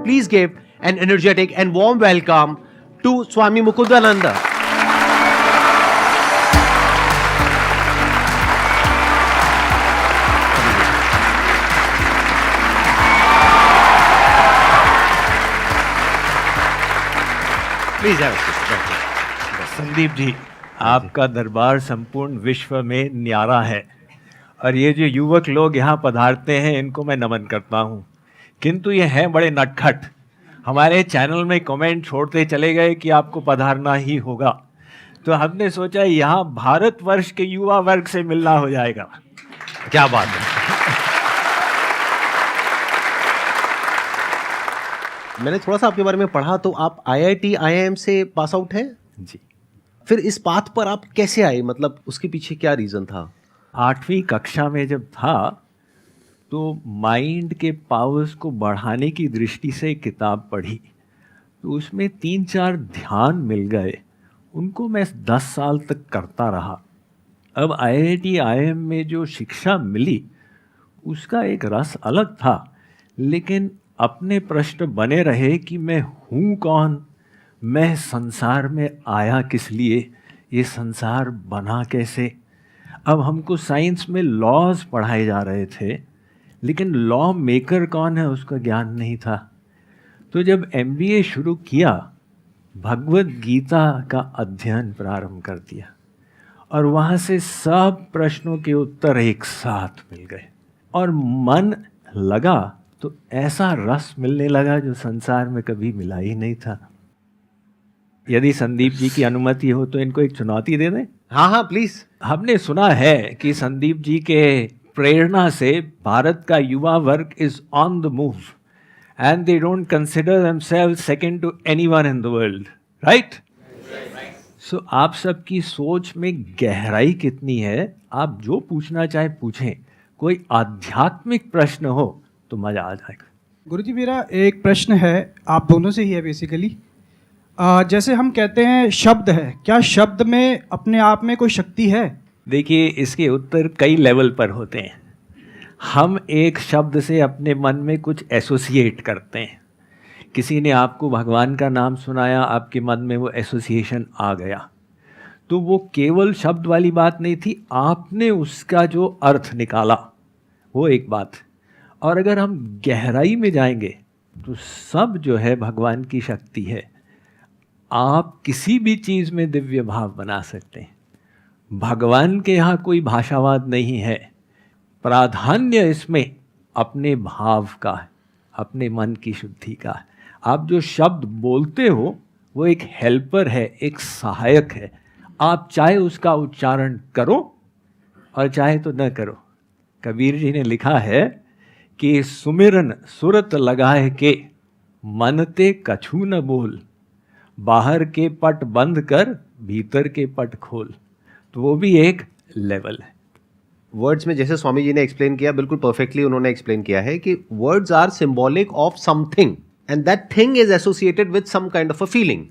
Please give an energetic and warm welcome to Swami Mukundananda. Please have a seat. Sandeep ji, आपका दरबार संपूर्ण विश्व में न्यारा है और ये जो युवक लोग यहाँ पधारते हैं इनको मैं नमन करता हूँ, किंतु ये हैं बड़े नटखट। हमारे चैनल में कमेंट छोड़ते चले गए कि आपको पधारना ही होगा, तो हमने सोचा यहाँ भारतवर्ष के युवा वर्ग से मिलना हो जाएगा। क्या बात है। मैंने थोड़ा सा आपके बारे में पढ़ा, तो आप IIT IIM से पास आउट हैं जी। फिर इस पाथ पर आप कैसे आए, मतलब उसके पीछे क्या रीज़न था? 8वीं कक्षा में जब था तो माइंड के पावर्स को बढ़ाने की दृष्टि से एक किताब पढ़ी, तो उसमें 3-4 ध्यान मिल गए, उनको मैं 10 साल तक करता रहा। अब IIT IIM में जो शिक्षा मिली उसका एक रस अलग था, लेकिन अपने प्रश्न बने रहे कि मैं हूँ कौन, मैं संसार में आया किस लिए, ये संसार बना कैसे। अब हमको साइंस में लॉज पढ़ाए जा रहे थे, लेकिन लॉ मेकर कौन है उसका ज्ञान नहीं था। तो जब MBA शुरू किया, भगवत गीता का अध्ययन प्रारंभ कर दिया और वहाँ से सब प्रश्नों के उत्तर एक साथ मिल गए और मन लगा तो ऐसा रस मिलने लगा जो संसार में कभी मिला ही नहीं था। यदि संदीप जी की अनुमति हो तो इनको एक चुनौती दे दें। हाँ हाँ प्लीज। हमने सुना है कि संदीप जी के प्रेरणा से भारत का युवा वर्ग is on the move and they don't consider themselves second to anyone in the world, right? So आप सबकी सोच में गहराई कितनी है, आप जो पूछना चाहे पूछें। कोई आध्यात्मिक प्रश्न हो तो मजा आ जाएगा। गुरुजी, मेरा एक प्रश्न है, आप दोनों से ही है बेसिकली। जैसे हम कहते हैं शब्द है, क्या शब्द में अपने आप में कोई शक्ति है? देखिए, इसके उत्तर कई लेवल पर होते हैं। हम एक शब्द से अपने मन में कुछ एसोसिएट करते हैं। किसी ने आपको भगवान का नाम सुनाया, आपके मन में वो एसोसिएशन आ गया, तो वो केवल शब्द वाली बात नहीं थी, आपने उसका जो अर्थ निकाला वो एक बात। और अगर हम गहराई में जाएंगे तो सब जो है भगवान की शक्ति है। आप किसी भी चीज़ में दिव्य भाव बना सकते हैं। भगवान के यहाँ कोई भाषावाद नहीं है, प्राधान्य इसमें अपने भाव का है, अपने मन की शुद्धि का है। आप जो शब्द बोलते हो वो एक हेल्पर है, एक सहायक है। आप चाहे उसका उच्चारण करो और चाहे तो न करो। कबीर जी ने लिखा है कि सुमिरन सुरत लगाए के, मनते कछु न बोल, बाहर के पट बंद कर भीतर के पट खोल। तो वो भी एक लेवल है। वर्ड्स में जैसे स्वामी जी ने एक्सप्लेन किया, बिल्कुल परफेक्टली उन्होंने एक्सप्लेन किया है कि words are symbolic of something and that thing is associated with some kind of a feeling.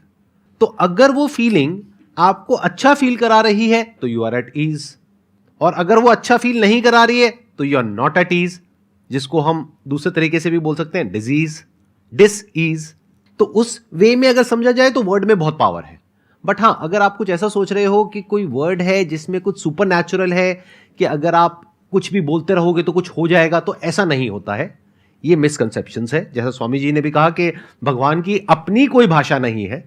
तो अगर वो फीलिंग आपको अच्छा फील करा रही है तो यू आर एट ईज, और अगर वो अच्छा फील नहीं करा रही है तो you are not at ease, जिसको हम दूसरे तरीके से भी बोल सकते हैं डिजीज, डिस ईज। तो उस वे में अगर समझा जाए तो वर्ड में बहुत पावर है। बट हाँ, अगर आप कुछ ऐसा सोच रहे हो कि कोई वर्ड है जिसमें कुछ सुपर नेचुरल है, कि अगर आप कुछ भी बोलते रहोगे तो कुछ हो जाएगा, तो ऐसा नहीं होता है। ये मिसकंसेप्शंस है। जैसा स्वामी जी ने भी कहा कि भगवान की अपनी कोई भाषा नहीं है,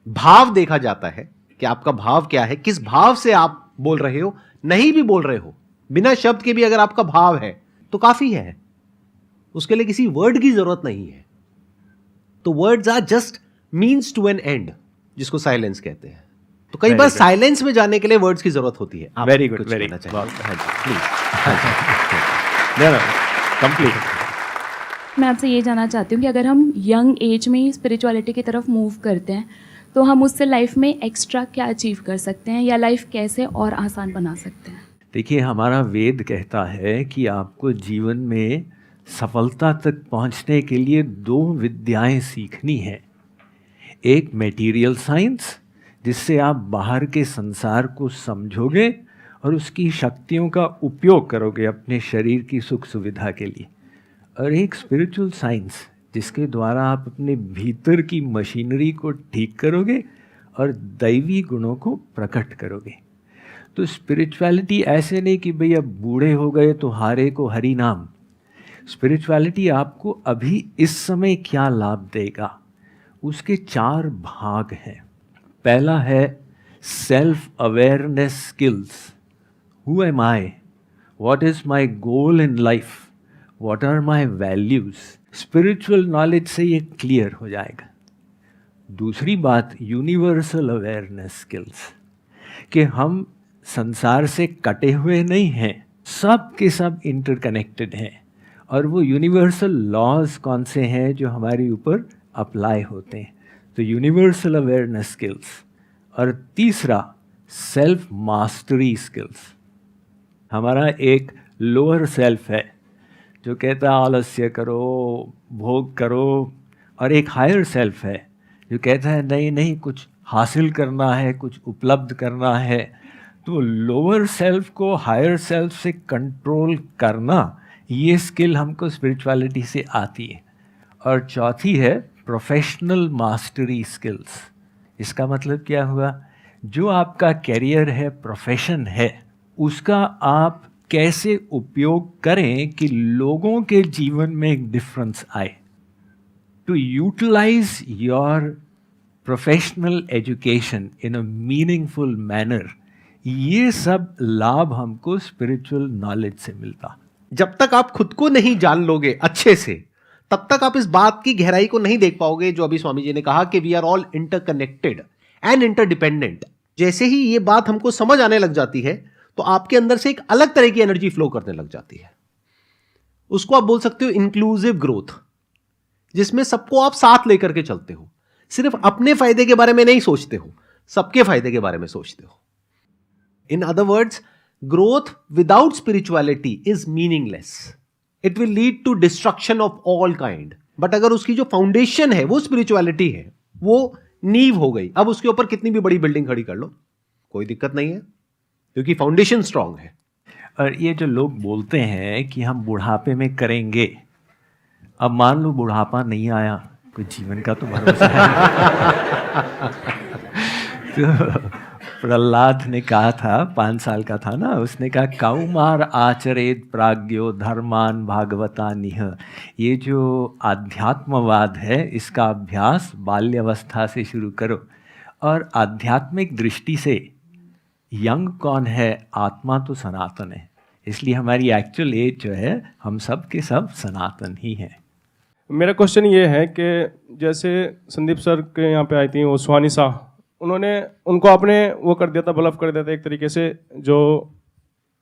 भाव देखा जाता है कि आपका भाव क्या है, किस भाव से आप बोल रहे हो। नहीं भी बोल रहे हो, बिना शब्द के भी अगर आपका भाव है तो काफी है, उसके लिए किसी वर्ड की जरूरत नहीं है। तो words are just means to an end, जिसको साइलेंस कहते हैं। तो कई बार साइलेंस में जाने के लिए वर्ड्स की जरूरत होती है। Very good, very good, complete. मैं आपसे ये जानना चाहती हूँ कि अगर हम यंग एज में ही स्पिरिचुअलिटी की तरफ मूव करते हैं तो हम उससे लाइफ में एक्स्ट्रा क्या अचीव कर सकते हैं, या लाइफ कैसे और आसान बना सकते हैं? देखिए, हमारा वेद कहता है कि आपको जीवन में सफलता तक पहुंचने के लिए 2 विद्याएं सीखनी है। एक मटेरियल साइंस, जिससे आप बाहर के संसार को समझोगे और उसकी शक्तियों का उपयोग करोगे अपने शरीर की सुख सुविधा के लिए। और एक स्पिरिचुअल साइंस, जिसके द्वारा आप अपने भीतर की मशीनरी को ठीक करोगे और दैवी गुणों को प्रकट करोगे। तो स्पिरिचुअलिटी ऐसे नहीं कि भई अब बूढ़े हो गए तो हारे को हरि नाम। स्पिरिचुअलिटी आपको अभी इस समय क्या लाभ देगा, उसके 4 भाग हैं। पहला है self awareness skills. Who am I, what is my goal in life, what are my values. Spiritual knowledge से ये क्लियर हो जाएगा। दूसरी बात यूनिवर्सल अवेयरनेस स्किल्स, कि हम संसार से कटे हुए नहीं हैं, सब के सब इंटरकनेक्टेड हैं, और वो यूनिवर्सल लॉज कौन से हैं जो हमारे ऊपर अप्लाई होते हैं। तो यूनिवर्सल अवेयरनेस स्किल्स। और तीसरा सेल्फ मास्टरी स्किल्स। हमारा एक लोअर सेल्फ है जो कहता है आलस्य करो, भोग करो, और एक हायर सेल्फ है जो कहता है नहीं नहीं कुछ हासिल करना है, कुछ उपलब्ध करना है। तो लोअर सेल्फ को हायर सेल्फ से कंट्रोल करना, ये स्किल हमको स्पिरिचुअलिटी से आती है। और चौथी है प्रोफेशनल मास्टरी स्किल्स। इसका मतलब क्या हुआ, जो आपका कैरियर है, प्रोफेशन है, उसका आप कैसे उपयोग करें कि लोगों के जीवन में एक डिफरेंस आए। To utilise your professional education in a meaningful manner, ये सब लाभ हमको स्पिरिचुअल नॉलेज से मिलता। जब तक आप खुद को नहीं जान लोगे अच्छे से, तब तक आप इस बात की गहराई को नहीं देख पाओगे जो अभी स्वामी जी ने कहा कि we are all interconnected and interdependent. जैसे ही ये बात हमको समझ आने लग जाती है तो आपके अंदर से एक अलग तरह की एनर्जी फ्लो करने लग जाती है। उसको आप बोल सकते हो इंक्लूसिव ग्रोथ, जिसमें सबको आप साथ लेकर के चलते हो। सिर्फ अपने फायदे के बारे में नहीं सोचते हो, सबके फायदे के बारे में सोचते हो। In other words, growth without spirituality is meaningless. It will lead to destruction of all kind. But अगर उसकी जो फाउंडेशन है वो स्पिरिचुअलिटी है, वो नींव हो गई, अब उसके ऊपर कितनी भी बड़ी बिल्डिंग खड़ी कर लो, कोई दिक्कत नहीं है, क्योंकि फाउंडेशन स्ट्रांग है। और ये जो लोग बोलते हैं कि हम बुढ़ापे में करेंगे, अब मान लो बुढ़ापा नहीं आया, कोई जीवन का तो भरोसा है। तो प्रहलाद ने कहा था, 5 साल का था ना, उसने कहा कौमार आचरेत प्राज्ञो धर्मान भागवतानिह। ये जो आध्यात्मवाद है, इसका अभ्यास बाल्यावस्था से शुरू करो। और आध्यात्मिक दृष्टि से यंग कौन है, आत्मा तो सनातन है, इसलिए हमारी एक्चुअल एज जो है, हम सब के सब सनातन ही हैं। मेरा क्वेश्चन ये है कि जैसे संदीप सर के यहाँ पे आई थी वो सुहानी शाह, उन्होंने उनको आपने वो कर दिया था, ब्लफ कर दिया था एक तरीके से, जो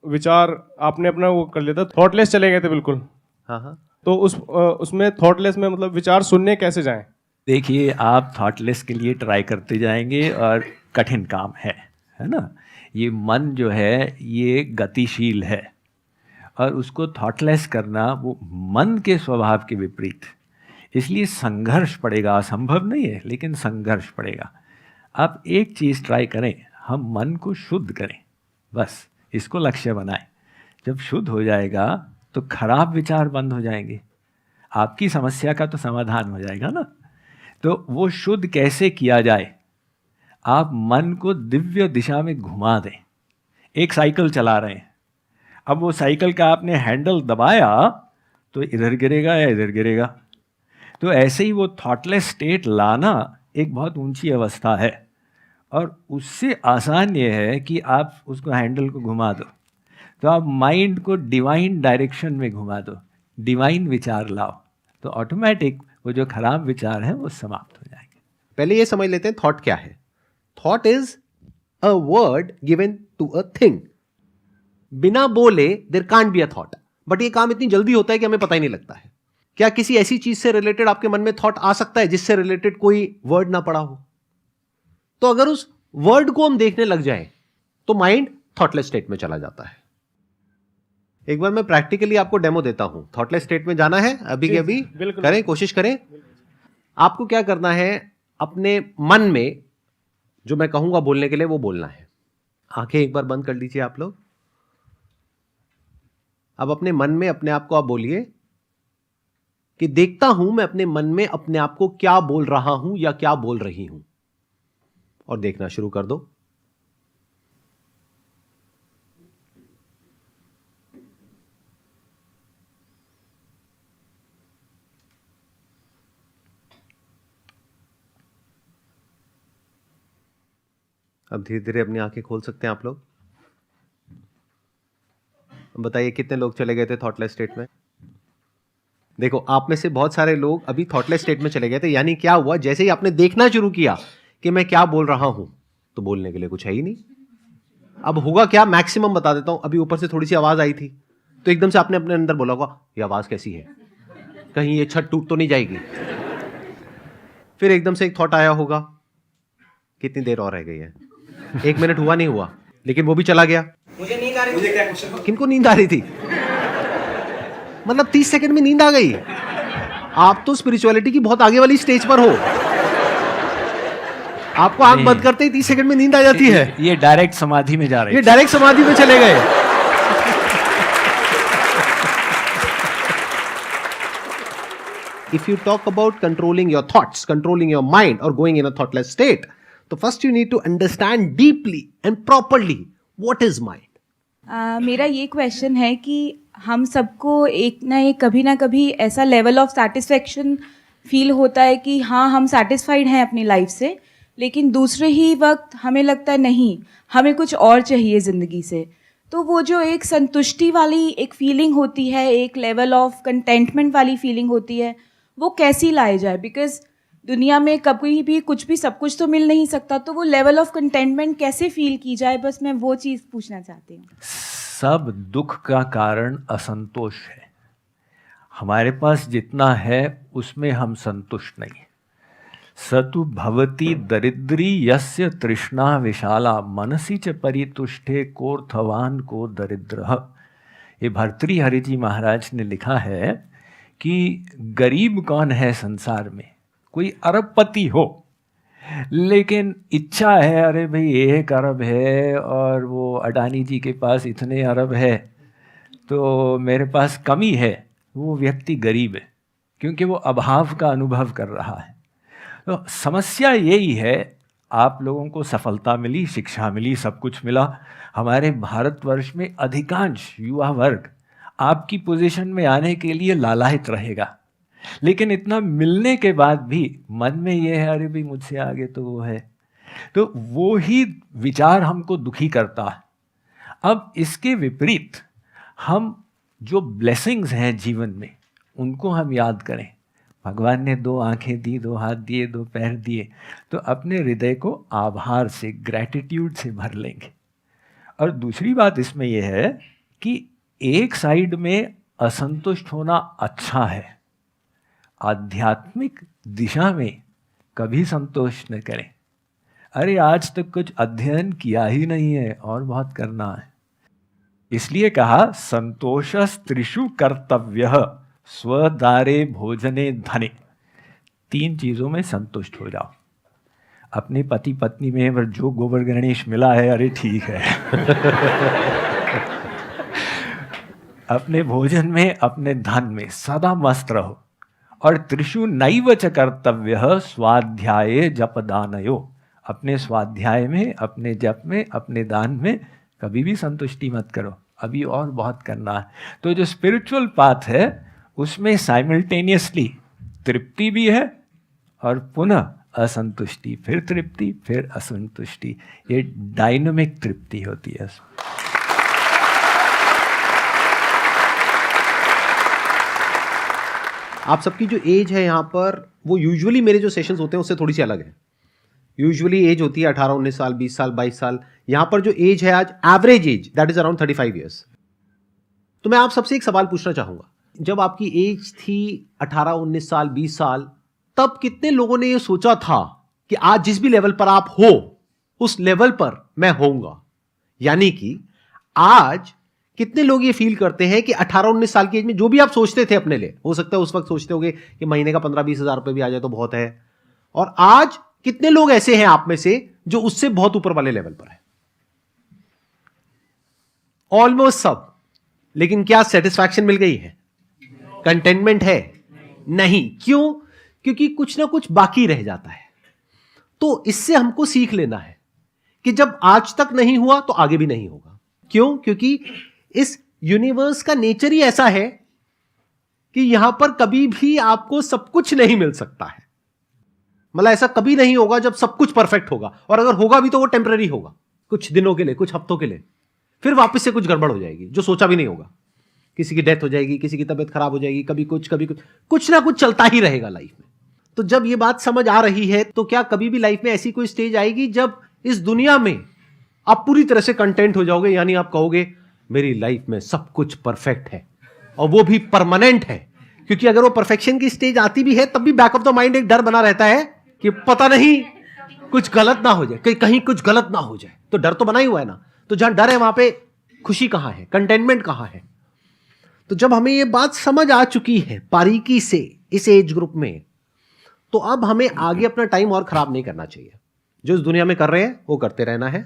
विचार आपने अपना वो कर लिया था, थॉटलेस चले गए थे बिल्कुल। हाँ। तो उसमें थॉटलेस में मतलब विचार सुनने कैसे जाएं? देखिए, आप थॉटलेस के लिए ट्राई करते जाएंगे और कठिन काम है ना। ये मन जो है ये गतिशील है, और उसको थॉटलेस करना वो मन के स्वभाव के विपरीत, इसलिए संघर्ष पड़ेगा। असंभव नहीं है, लेकिन संघर्ष पड़ेगा। आप एक चीज़ ट्राई करें, हम मन को शुद्ध करें, बस इसको लक्ष्य बनाएं। जब शुद्ध हो जाएगा तो खराब विचार बंद हो जाएंगे, आपकी समस्या का तो समाधान हो जाएगा ना। तो वो शुद्ध कैसे किया जाए, आप मन को दिव्य दिशा में घुमा दें। एक साइकिल चला रहे हैं, अब वो साइकिल का आपने हैंडल दबाया तो इधर गिरेगा या इधर गिरेगा। तो ऐसे ही वो थॉटलेस स्टेट लाना एक बहुत ऊंची अवस्था है, और उससे आसान ये है कि आप उसको हैंडल को घुमा दो, तो आप माइंड को डिवाइन डायरेक्शन में घुमा दो, डिवाइन विचार लाओ, तो ऑटोमेटिक वो जो खराब विचार हैं वो समाप्त हो जाएंगे। पहले ये समझ लेते हैं थॉट क्या है। Thought is a word given to a thing. बिना बोले there can't be a thought, but ये काम इतनी जल्दी होता है कि हमें पता ही नहीं लगता है। क्या किसी ऐसी चीज से रिलेटेड आपके मन में थॉट आ सकता है जिससे रिलेटेड कोई वर्ड ना पड़ा हो? तो अगर उस वर्ड को हम देखने लग जाएं तो माइंड थॉटलेस स्टेट में चला जाता है। एक बार मैं प्रैक्टिकली आपको डेमो देता हूं। थॉटलेस स्टेट में जाना है अभी के अभी, करें, कोशिश करें। आपको क्या करना है, अपने मन में जो मैं कहूंगा बोलने के लिए वो बोलना है। आंखें एक बार बंद कर लीजिए आप लोग। अब अपने मन में अपने आप को आप बोलिए, कि देखता हूं मैं अपने मन में अपने आप को क्या बोल रहा हूं या क्या बोल रही हूं, और देखना शुरू कर दो। अब धीरे धीरे अपनी आंखें खोल सकते हैं आप लोग। बताइए कितने लोग चले गए थे थॉटलेस स्टेट में। देखो, आप में से बहुत सारे लोग अभी थॉटलेस स्टेट में चले गए थे। यानी क्या हुआ, जैसे ही आपने देखना शुरू किया कि मैं क्या बोल रहा हूं, तो बोलने के लिए कुछ है ही नहीं। अब होगा क्या, मैक्सिमम बता देता हूं। अभी ऊपर से थोड़ी सी आवाज आई थी, तो एकदम से आपने अपने अंदर बोला होगा, ये आवाज कैसी है, कहीं ये छत टूट तो नहीं जाएगी। फिर एकदम से एक थॉट आया होगा, कितनी देर और रह गई है, 1 मिनट हुआ नहीं हुआ, लेकिन वो भी चला गया। मुझे नींद आ रही थी। किनको नींद आ रही थी? मतलब 30 सेकंड में नींद आ गई। आप तो स्पिरिचुअलिटी की बहुत आगे वाली स्टेज पर हो। आपको आंख बंद करते ही 30 सेकंड में नींद आ जाती है। ये डायरेक्ट समाधि में जा रहे ये हैं। डायरेक्ट समाधि में चले गए। If you talk about controlling your thoughts, controlling your mind, or going in a thoughtless state, so first you need to understand deeply and properly what is mind. मेरा ये क्वेश्चन है कि हम सबको एक ना कभी ऐसा लेवल ऑफ सेटिस्फेक्शन फील होता है कि हाँ हम सेटिस्फाइड हैं अपनी लाइफ से, लेकिन दूसरे ही वक्त हमें लगता है नहीं, हमें कुछ और चाहिए ज़िंदगी से। तो वो जो एक संतुष्टि वाली एक फीलिंग होती है, एक लेवल ऑफ कंटेंटमेंट वाली फीलिंग होती है, वो कैसी लाई जाए? बिकॉज दुनिया में कभी भी कुछ भी सब कुछ तो मिल नहीं सकता, तो वो लेवल ऑफ कंटेंटमेंट कैसे फील की जाए, बस मैं वो चीज़ पूछना चाहती हूँ। सब दुख का कारण असंतोष है। हमारे पास जितना है उसमें हम संतुष्ट नहीं। सतु भवति दरिद्री यस्य तृष्णा विशाला मनसी च परितुष्टे कोर्थवान को दरिद्र। ये भर्तृहरि जी महाराज ने लिखा है कि गरीब कौन है संसार में? कोई अरबपति हो, लेकिन इच्छा है अरे भाई 1 अरब है और वो अडानी जी के पास इतने अरब है, तो मेरे पास कमी है। वो व्यक्ति गरीब है, क्योंकि वो अभाव का अनुभव कर रहा है। तो समस्या यही है, आप लोगों को सफलता मिली, शिक्षा मिली, सब कुछ मिला। हमारे भारतवर्ष में अधिकांश युवा वर्ग आपकी पोजीशन में आने के लिए लालायित रहेगा, लेकिन इतना मिलने के बाद भी मन में ये है अरे भाई मुझसे आगे तो वो है। तो वो ही विचार हमको दुखी करता है। अब इसके विपरीत हम जो ब्लेसिंग्स हैं जीवन में, उनको हम याद करें। भगवान ने 2 आंखें दी, 2 हाथ दिए, 2 पैर दिए, तो अपने हृदय को आभार से, ग्रैटिट्यूड से भर लेंगे। और दूसरी बात इसमें यह है कि एक साइड में असंतुष्ट होना अच्छा है, आध्यात्मिक दिशा में कभी संतोष न करें। अरे आज तक कुछ अध्ययन किया ही नहीं है और बहुत करना है। इसलिए कहा संतोषस्त्रिषु कर्तव्यः स्वदारे भोजने धने। 3 चीज़ों में संतुष्ट हो जाओ। अपने पति पत्नी में अगर जो गोबर गणेश मिला है, अरे ठीक है। अपने भोजन में, अपने धन में सदा मस्त रहो। और त्रिषु नैव च कर्तव्यः स्वाध्याये जप दानयो। अपने स्वाध्याय में, अपने जप में, अपने दान में कभी भी संतुष्टि मत करो, अभी और बहुत करना है। तो जो स्पिरिचुअल पाथ है उसमें साइमल्टेनियसली तृप्ति भी है और पुनः असंतुष्टि, फिर तृप्ति, फिर असंतुष्टि। ये डायनामिक तृप्ति होती है। आप सबकी जो एज है यहाँ पर, वो यूजुअली मेरे जो सेशंस होते हैं उससे थोड़ी सी अलग है। यूजुअली एज होती है 18, 19 साल, 20 साल, 22 साल। यहाँ पर जो एज है आज, average age, that is around 35 years. तो मैं आप सबसे एक सवाल पूछना चाहूंगा, जब आपकी एज थी 18, 19 साल, 20 साल, तब कितने लोगों ने ये सोचा था कि आज जिस भी लेवल पर आप हो उस लेवल पर मैं होऊंगा? यानी कि आज कितने लोग ये फील करते हैं कि 18-19 साल की एज में जो भी आप सोचते थे अपने लिए, हो सकता है उस वक्त सोचते होगे कि महीने का 15-20 हज़ार रुपए भी आ जाए तो बहुत है, और आज कितने लोग ऐसे हैं आप में से जो उससे बहुत ऊपर वाले लेवल पर है? ऑलमोस्ट सब। लेकिन क्या सेटिस्फैक्शन मिल गई है? कंटेनमेंट है? नहीं। क्यों? क्योंकि कुछ ना कुछ बाकी रह जाता है। तो इससे हमको सीख लेना है कि जब आज तक नहीं हुआ तो आगे भी नहीं होगा। क्यों? क्योंकि इस यूनिवर्स का नेचर ही ऐसा है कि यहां पर कभी भी आपको सब कुछ नहीं मिल सकता है। मतलब ऐसा कभी नहीं होगा जब सब कुछ परफेक्ट होगा, और अगर होगा भी तो वो टेम्पररी होगा, कुछ दिनों के लिए, कुछ हफ्तों के लिए, फिर वापस से कुछ गड़बड़ हो जाएगी जो सोचा भी नहीं होगा। किसी की डेथ हो जाएगी, किसी की तबीयत खराब हो जाएगी, कभी कुछ कुछ ना कुछ चलता ही रहेगा लाइफ में। तो जब ये बात समझ आ रही है तो क्या कभी भी लाइफ में ऐसी कोई स्टेज आएगी जब इस दुनिया में आप पूरी तरह से कंटेंट हो जाओगे, यानी आप कहोगे मेरी लाइफ में सब कुछ परफेक्ट है, और वो भी परमानेंट है। क्योंकि अगर वो परफेक्शन की स्टेज आती भी है तब भी बैक ऑफ द माइंड एक डर बना रहता है कि पता नहीं कुछ गलत ना हो जाए, कहीं कुछ गलत ना हो जाए। तो डर तो बना ही हुआ है ना। तो जहां डर है वहां पे खुशी कहां है, कंटेनमेंट कहां है? तो जब हमें ये बात समझ आ चुकी है बारीकी से इस एज ग्रुप में, तो अब हमें आगे अपना टाइम और खराब नहीं करना चाहिए। जो इस दुनिया में कर रहे हैं वो करते रहना है,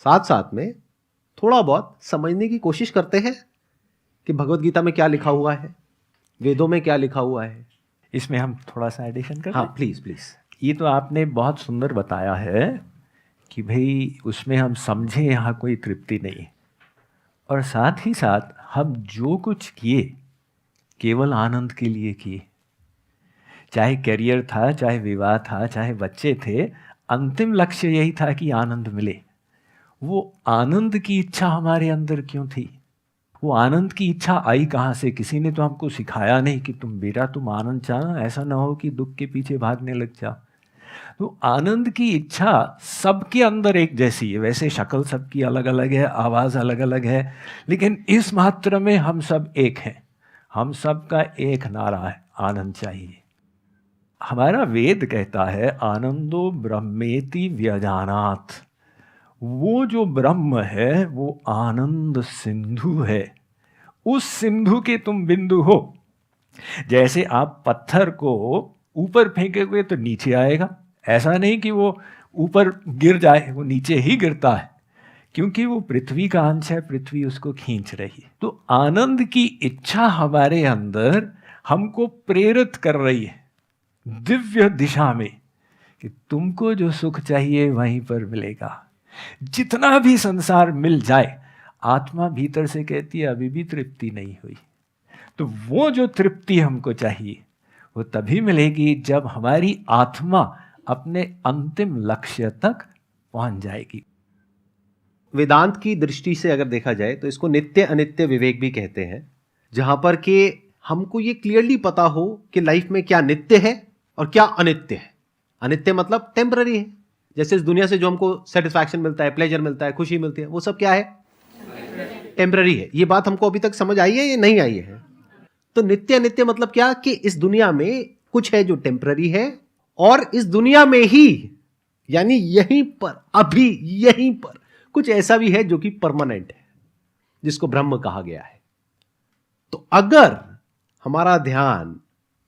साथ साथ में थोड़ा बहुत समझने की कोशिश करते हैं कि भगवत गीता में क्या लिखा हुआ है, वेदों में क्या लिखा हुआ है। इसमें हम थोड़ा सा एडिशन कर हाँ दें? Please please. ये तो आपने बहुत सुंदर बताया है कि भाई उसमें हम समझें यहाँ कोई तृप्ति नहीं है, और साथ ही साथ हम जो कुछ किए केवल आनंद के लिए किए। चाहे करियर था, चाहे विवाह था, चाहे बच्चे थे, अंतिम लक्ष्य यही था कि आनंद मिले। वो आनंद की इच्छा हमारे अंदर क्यों थी? वो आनंद की इच्छा आई कहाँ से? किसी ने तो हमको सिखाया नहीं कि तुम बेटा तुम आनंद चाहना, ऐसा ना हो कि दुख के पीछे भागने लग जाओ। तो आनंद की इच्छा सबके अंदर एक जैसी है। वैसे शक्ल सबकी अलग अलग है, आवाज़ अलग अलग है, लेकिन इस मात्र में हम सब एक हैं। हम सब का एक नारा है, आनंद चाहिए। हमारा वेद कहता है आनंदो ब्रह्मेति व्यजानात्। वो जो ब्रह्म है वो आनंद सिंधु है। उस सिंधु के तुम बिंदु हो। जैसे आप पत्थर को ऊपर फेंकोगे तो नीचे आएगा, ऐसा नहीं कि वो ऊपर गिर जाए, वो नीचे ही गिरता है, क्योंकि वो पृथ्वी का अंश है, पृथ्वी उसको खींच रही है। तो आनंद की इच्छा हमारे अंदर हमको प्रेरित कर रही है दिव्य दिशा में कि तुमको जो सुख चाहिए वहीं पर मिलेगा। जितना भी संसार मिल जाए, आत्मा भीतर से कहती है अभी भी तृप्ति नहीं हुई। तो वो जो तृप्ति हमको चाहिए वो तभी मिलेगी जब हमारी आत्मा अपने अंतिम लक्ष्य तक पहुंच जाएगी। वेदांत की दृष्टि से अगर देखा जाए तो इसको नित्य अनित्य विवेक भी कहते हैं, जहां पर कि हमको ये क्लियरली पता हो कि लाइफ में क्या नित्य है और क्या अनित्य है। अनित्य मतलब टेम्पररी है। जैसे इस दुनिया से जो हमको सेटिस्फैक्शन मिलता है, प्लेजर मिलता है, खुशी मिलती है, वो सब क्या है? टेम्पररी है। ये बात हमको अभी तक समझ आई है या नहीं आई है? तो नित्य अनित्य मतलब क्या कि इस दुनिया में कुछ है जो टेम्पररी है, और इस दुनिया में ही यानी यहीं पर, अभी यहीं पर कुछ ऐसा भी है जो कि परमानेंट है, जिसको ब्रह्म कहा गया है। तो अगर हमारा ध्यान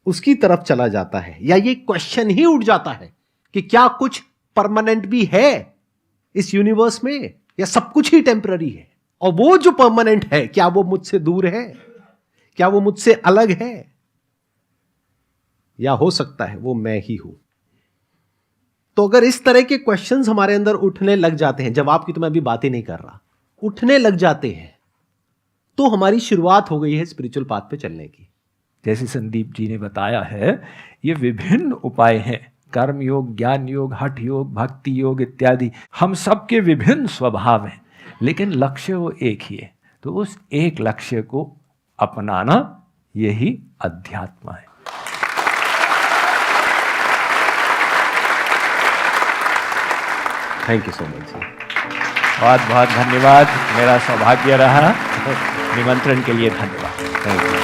उसकी तरफ चला जाता है, या ये क्वेश्चन ही उठ जाता है कि क्या कुछ परमानेंट भी है इस यूनिवर्स में, या सब कुछ ही टेम्पररी है, और वो जो परमानेंट है क्या वो मुझसे दूर है, क्या वो मुझसे अलग है, या हो सकता है वो मैं ही हूं। तो अगर इस तरह के क्वेश्चंस हमारे अंदर उठने लग जाते हैं, जवाब की तो मैं अभी बात ही नहीं कर रहा, उठने लग जाते हैं, तो हमारी शुरुआत हो गई है स्पिरिचुअल पाथ पे चलने की। जैसे संदीप जी ने बताया है, ये विभिन्न उपाय हैं, कर्म योग, ज्ञान योग, हठ योग, भक्ति योग इत्यादि। हम सबके विभिन्न स्वभाव हैं, लेकिन लक्ष्य वो एक ही है। तो उस एक लक्ष्य को अपनाना यही अध्यात्म है। Thank you so much sir. बहुत बहुत धन्यवाद। मेरा सौभाग्य रहा। निमंत्रण के लिए धन्यवाद। Thank you.